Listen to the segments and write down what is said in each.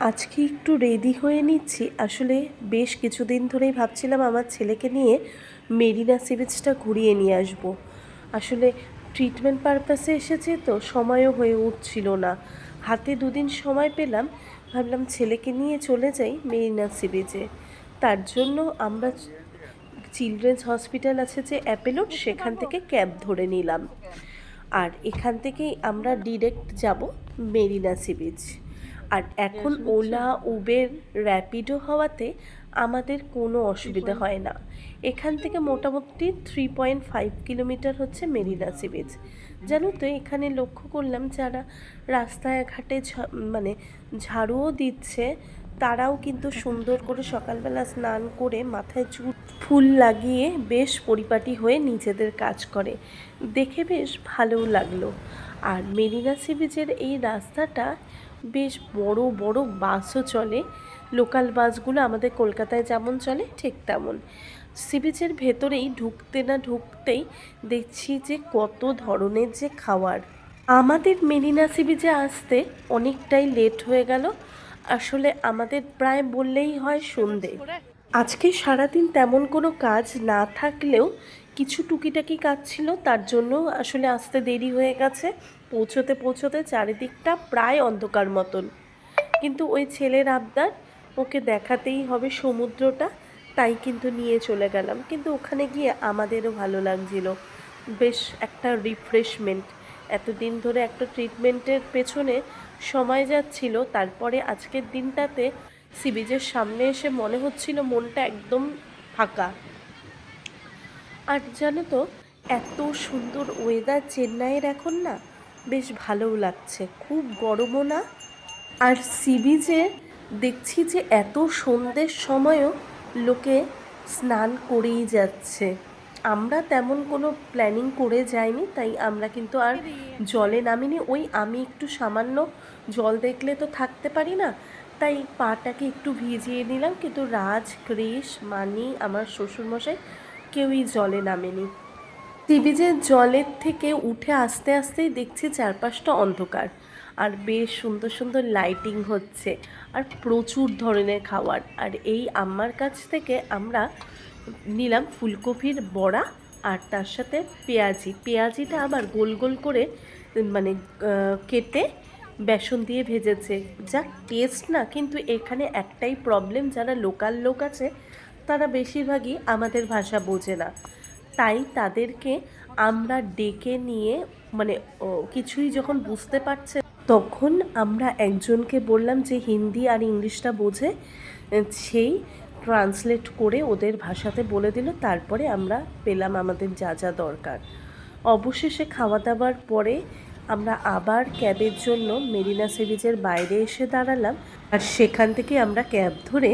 আজকে একটু রেডি হয়ে নিচ্ছি। আসলে বেশ কিছুদিন ধরেই ভাবছিলাম আমার ছেলেকে নিয়ে মেরিনা সি বিচটা ঘুরিয়ে নিয়ে আসবো। আসলে ট্রিটমেন্ট পারপাসে এসেছে তো সময়ও হয়ে উঠছিল না। হাতে দুদিন সময় পেলাম, ভাবলাম ছেলেকে নিয়ে চলে যাই মেরিনা সি বিচে। তার জন্য আমরা চিলড্রেন্স হসপিটাল আছে যে অ্যাপেলোর, সেখান থেকে ক্যাব ধরে নিলাম। আর এখান থেকেই আমরা ডিরেক্ট যাব মেরিনা সি বিচ। আর এখন ওলা, উবের, র্যাপিডো হওয়াতে আমাদের কোনো অসুবিধা হয় না। এখান থেকে মোটামুটি 3.5 কিলোমিটার হচ্ছে মেরিনা সি বিচ। জানো তো, এখানে লক্ষ্য করলাম যারা রাস্তায় ঘাটে মানে ঝাড়ুও দিচ্ছে, তারাও কিন্তু সুন্দর করে সকালবেলা স্নান করে মাথায় ফুল লাগিয়ে বেশ পরিপাটি হয়ে নিজেদের কাজ করে। দেখে বেশ ভালোও লাগলো। আর মেরিনা সি বিচের এই রাস্তাটা বেশ বড় বড় বাসও চলে। লোকাল বাসগুলো আমাদের কলকাতায় যেমন চলে ঠিক তেমন। সি বিচের ভেতরেই ঢুকতে না ঢুকতেই দেখছি যে কত ধরনের যে খাবার। আমাদের মেরিনা সি বিচে আসতে অনেকটাই লেট হয়ে গেল। আসলে আমাদের প্রায় বললেই হয় সন্ধে। আজকে সারাদিন তেমন কোনো কাজ না থাকলেও কিছু টুকিটাকি কাজ ছিল, তার জন্য আসলে আসতে দেরি হয়ে গেছে। পৌঁছতে পৌঁছতে চারিদিকটা প্রায় অন্ধকার মতন। কিন্তু ওই ছেলের আবদার, ওকে দেখাতেই হবে সমুদ্রটা, তাই কিন্তু নিয়ে চলে গেলাম। কিন্তু ওখানে গিয়ে আমাদেরও ভালো লাগছিল, বেশ একটা রিফ্রেশমেন্ট। এতদিন ধরে একটা ট্রিটমেন্টের পেছনে সময় যাচ্ছিল, তারপরে আজকের দিনটাতে সি বিচের সামনে এসে মনে হচ্ছিল মনটা একদম ফাঁকা। আর জানো তো, এত সুন্দর ওয়েদার চেন্নাইয়ের এখন না, বেশ ভালোও লাগছে, খুব গরমও না। আর সি বিচে দেখছি যে এত সন্ধ্যের সময়ও লোকে স্নান করেই যাচ্ছে। আমরা তেমন কোনো প্ল্যানিং করে যাইনি, তাই আমরা কিন্তু আর জলে নামিনি। ওই আমি একটু সামান্য জল দেখলে তো থাকতে পারি না, তাই পাটাকে একটু ভিজিয়ে নিলাম। কিন্তু রাজ, ক্রিস, মানি, আমার শ্বশুরমশাই কেউই জলে নামেনি। সি বিচের জলের থেকে উঠে আস্তে আস্তেই দেখছি চারপাশটা অন্ধকার, আর বেশ সুন্দর সুন্দর লাইটিং হচ্ছে, আর প্রচুর ধরনের খাবার। আর এই আম্মার কাছ থেকে আমরা নিলাম ফুলকপির বড়া, আর তার সাথে পেঁয়াজিটা আবার গোল গোল করে মানে কেটে বেসন দিয়ে ভেজেছে। যা টেস্ট না! কিন্তু এখানে একটাই প্রবলেম, যারা লোকাল লোক আছে তারা বেশিরভাগই আমাদের ভাষা বোঝে না, তাই তাদেরকে আমরা ডেকে নিয়ে মানে কিছুই যখন বুঝতে পারছে তখন আমরা একজনকে বললাম যে হিন্দি আর ইংলিশটা বোঝে, সেই ট্রান্সলেট করে ওদের ভাষাতে বলে দিল। তারপরে আমরা পেলাম আমাদের যা যা দরকার। অবশেষে খাওয়া দাওয়ার পরে আমরা আবার ক্যাবের জন্য মেরিনা সি বিচের বাইরে এসে দাঁড়ালাম, আর সেখান থেকে আমরা ক্যাব ধরে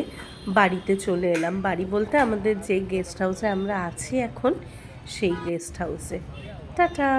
বাড়িতে চলে এলাম। বাড়ি বলতে আমাদের যে গেস্ট হাউসে আমরা আছি এখন, সেই গেস্ট হাউসে। টাটা।